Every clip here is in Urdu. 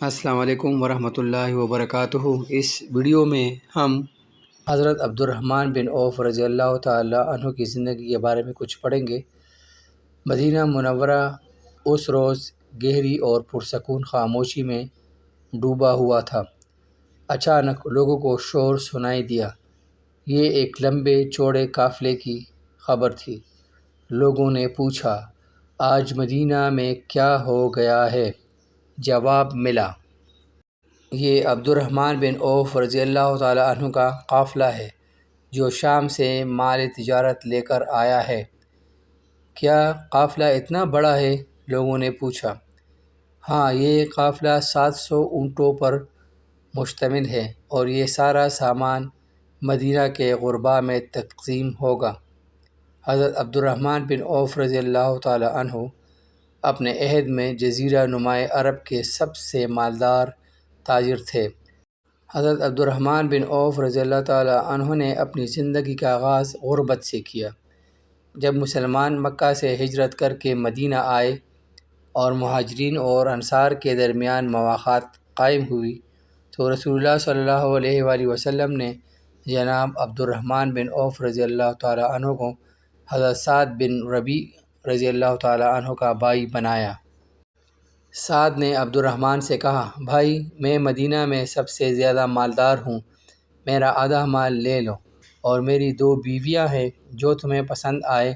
السلام علیکم ورحمۃ اللہ وبرکاتہ۔ اس ویڈیو میں ہم حضرت عبدالرحمن بن عوف رضی اللہ تعالی عنہ کی زندگی کے بارے میں کچھ پڑھیں گے۔ مدینہ منورہ اس روز گہری اور پرسکون خاموشی میں ڈوبا ہوا تھا۔ اچانک لوگوں کو شور سنائی دیا۔ یہ ایک لمبے چوڑے قافلے کی خبر تھی۔ لوگوں نے پوچھا، آج مدینہ میں کیا ہو گیا ہے؟ جواب ملا، یہ عبدالرحمن بن عوف رضی اللہ تعالی عنہ کا قافلہ ہے جو شام سے مال تجارت لے کر آیا ہے۔ کیا قافلہ اتنا بڑا ہے؟ لوگوں نے پوچھا۔ ہاں، یہ قافلہ 700 اونٹوں پر مشتمل ہے اور یہ سارا سامان مدینہ کے غرباء میں تقسیم ہوگا۔ حضرت عبدالرحمن بن عوف رضی اللہ تعالی عنہ اپنے عہد میں جزیرہ نما عرب کے سب سے مالدار تاجر تھے۔ حضرت عبدالرحمن بن عوف رضی اللہ تعالی عنہ نے اپنی زندگی کا آغاز غربت سے کیا۔ جب مسلمان مکہ سے ہجرت کر کے مدینہ آئے اور مہاجرین اور انصار کے درمیان مواخات قائم ہوئی تو رسول اللہ صلی اللہ علیہ وآلہ وسلم نے جناب عبدالرحمن بن عوف رضی اللہ تعالی عنہ کو حضرت سعد بن ربیع رضی اللہ تعالی عنہ کا بھائی بنایا۔ سعد نے عبدالرحمن سے کہا، بھائی، میں مدینہ میں سب سے زیادہ مالدار ہوں، میرا آدھا مال لے لو، اور میری 2 بیویاں ہیں، جو تمہیں پسند آئے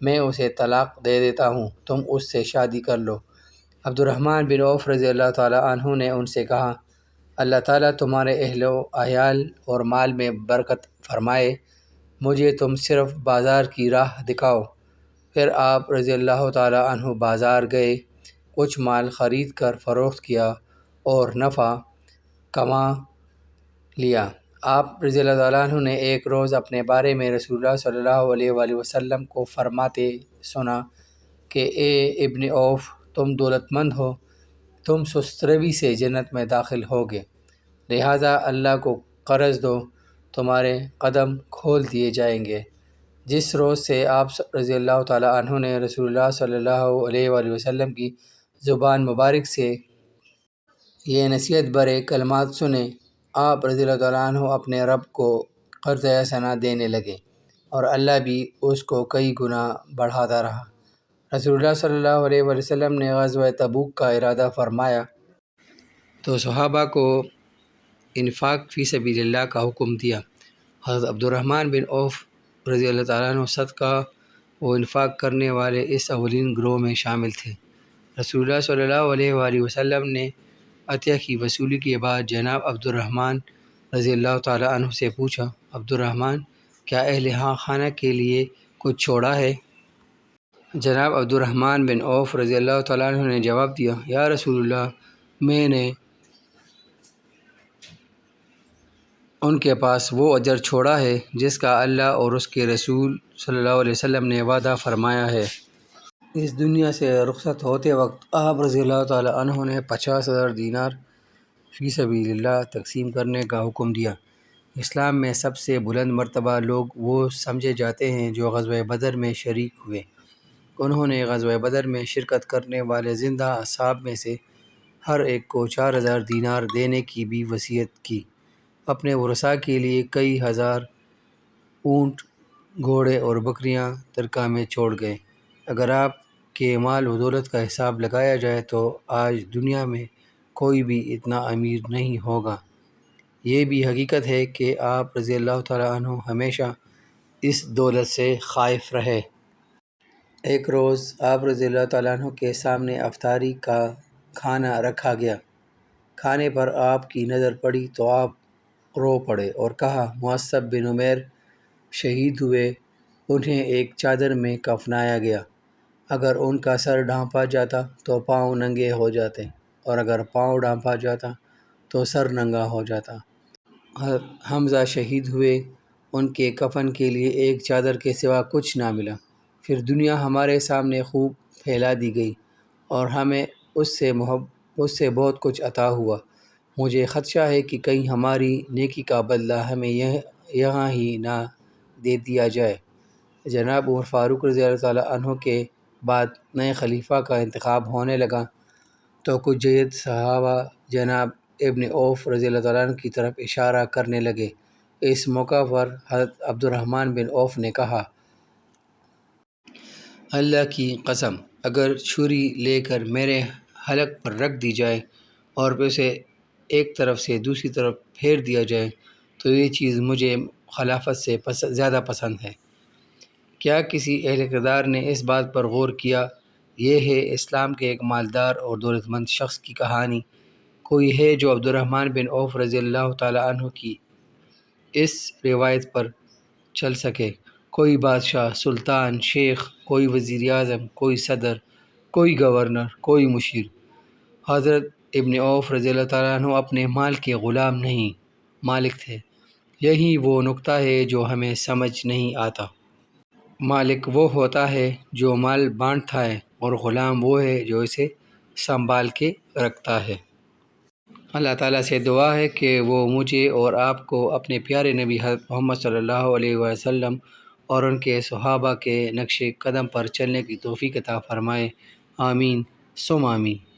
میں اسے طلاق دے دیتا ہوں، تم اس سے شادی کر لو۔ عبدالرحمن بن عوف رضی اللہ تعالی عنہ نے ان سے کہا، اللہ تعالیٰ تمہارے اہل و عیال اور مال میں برکت فرمائے، مجھے تم صرف بازار کی راہ دکھاؤ۔ پھر آپ رضی اللہ تعالی عنہ بازار گئے، کچھ مال خرید کر فروخت کیا اور نفع کما لیا۔ آپ رضی اللہ تعالیٰ عنہ نے ایک روز اپنے بارے میں رسول اللہ صلی اللہ علیہ وآلہ وسلم کو فرماتے سنا کہ اے ابن عوف، تم دولت مند ہو، تم سست روی سے جنت میں داخل ہوگے، لہٰذا اللہ کو قرض دو، تمہارے قدم کھول دیے جائیں گے۔ جس روز سے آپ رضی اللہ تعالیٰ عنہ نے رسول اللہ صلی اللہ علیہ وآلہ وسلم کی زبان مبارک سے یہ نصیحت بھرے کلمات سنے، آپ رضی اللہ تعالیٰ عنہ اپنے رب کو قرض حسنہ دینے لگے اور اللہ بھی اس کو کئی گنا بڑھاتا رہا۔ رسول اللہ صلی اللہ علیہ وآلہ وسلم نے غزوہ تبوک کا ارادہ فرمایا تو صحابہ کو انفاق فی سبیل اللہ کا حکم دیا۔ حضرت عبدالرحمن بن عوف رضی اللہ تعالیٰ عنہ صدقہ و انفاق کرنے والے اس اولین گروہ میں شامل تھے۔ رسول اللہ صلی اللہ علیہ وآلہ وسلم نے عطیہ کی وصولی کے بعد جناب عبدالرحمن رضی اللہ تعالیٰ عنہ سے پوچھا، عبدالرحمن، کیا اہل خانہ کے لیے کچھ چھوڑا ہے؟ جناب عبدالرحمن بن عوف رضی اللہ تعالیٰ عنہ نے جواب دیا، یا رسول اللہ، میں نے ان کے پاس وہ اجر چھوڑا ہے جس کا اللہ اور اس کے رسول صلی اللہ علیہ وسلم نے وعدہ فرمایا ہے۔ اس دنیا سے رخصت ہوتے وقت آپ رضی اللہ تعالیٰ عنہ نے 50,000 دینار فی سبیل اللہ تقسیم کرنے کا حکم دیا۔ اسلام میں سب سے بلند مرتبہ لوگ وہ سمجھے جاتے ہیں جو غزوہ بدر میں شریک ہوئے۔ انہوں نے غزوہ بدر میں شرکت کرنے والے زندہ اصحاب میں سے ہر ایک کو 4,000 دینار دینے کی بھی وصیت کی۔ اپنے ورثاء کے لیے کئی ہزار اونٹ، گھوڑے اور بکریاں ترکہ میں چھوڑ گئے۔ اگر آپ کے مال و دولت کا حساب لگایا جائے تو آج دنیا میں کوئی بھی اتنا امیر نہیں ہوگا۔ یہ بھی حقیقت ہے کہ آپ رضی اللہ تعالیٰ عنہ ہمیشہ اس دولت سے خائف رہے۔ ایک روز آپ رضی اللہ تعالیٰ عنہ کے سامنے افطاری کا کھانا رکھا گیا۔ کھانے پر آپ کی نظر پڑی تو آپ رو پڑے اور کہا، معصب بن عمیر شہید ہوئے، انہیں ایک چادر میں کفنایا گیا۔ اگر ان کا سر ڈھانپا جاتا تو پاؤں ننگے ہو جاتے، اور اگر پاؤں ڈھانپا جاتا تو سر ننگا ہو جاتا۔ حمزہ شہید ہوئے، ان کے کفن کے لیے ایک چادر کے سوا کچھ نہ ملا۔ پھر دنیا ہمارے سامنے خوب پھیلا دی گئی اور ہمیں اس سے بہت کچھ عطا ہوا۔ مجھے خدشہ ہے کہ کہیں ہماری نیکی کا بدلہ ہمیں یہاں ہی نہ دے دیا جائے۔ جناب عمر فاروق رضی اللہ تعالیٰ عنہ کے بعد نئے خلیفہ کا انتخاب ہونے لگا تو کچھ جید صحابہ جناب ابن عوف رضی اللہ تعالیٰ عنہ کی طرف اشارہ کرنے لگے۔ اس موقع پر حضرت عبد الرحمن بن عوف نے کہا، اللہ کی قسم، اگر چھری لے کر میرے حلق پر رکھ دی جائے اور پھر اسے ایک طرف سے دوسری طرف پھیر دیا جائے تو یہ چیز مجھے خلافت سے زیادہ پسند ہے۔ کیا کسی اہل اقتدار نے اس بات پر غور کیا؟ یہ ہے اسلام کے ایک مالدار اور دولت مند شخص کی کہانی۔ کوئی ہے جو عبد الرحمن بن عوف رضی اللہ تعالیٰ عنہ کی اس روایت پر چل سکے؟ کوئی بادشاہ، سلطان، شیخ، کوئی وزیر اعظم، کوئی صدر، کوئی گورنر، کوئی مشیر۔ حضرت ابن عوف رضی اللہ تعالیٰ عنہ اپنے مال کے غلام نہیں، مالک تھے۔ یہی وہ نقطہ ہے جو ہمیں سمجھ نہیں آتا۔ مالک وہ ہوتا ہے جو مال بانٹتا ہے اور غلام وہ ہے جو اسے سنبھال کے رکھتا ہے۔ اللہ تعالیٰ سے دعا ہے کہ وہ مجھے اور آپ کو اپنے پیارے نبی حضرت محمد صلی اللہ علیہ وسلم اور ان کے صحابہ کے نقش قدم پر چلنے کی توفیق عطا فرمائے۔ آمین ثم آمین۔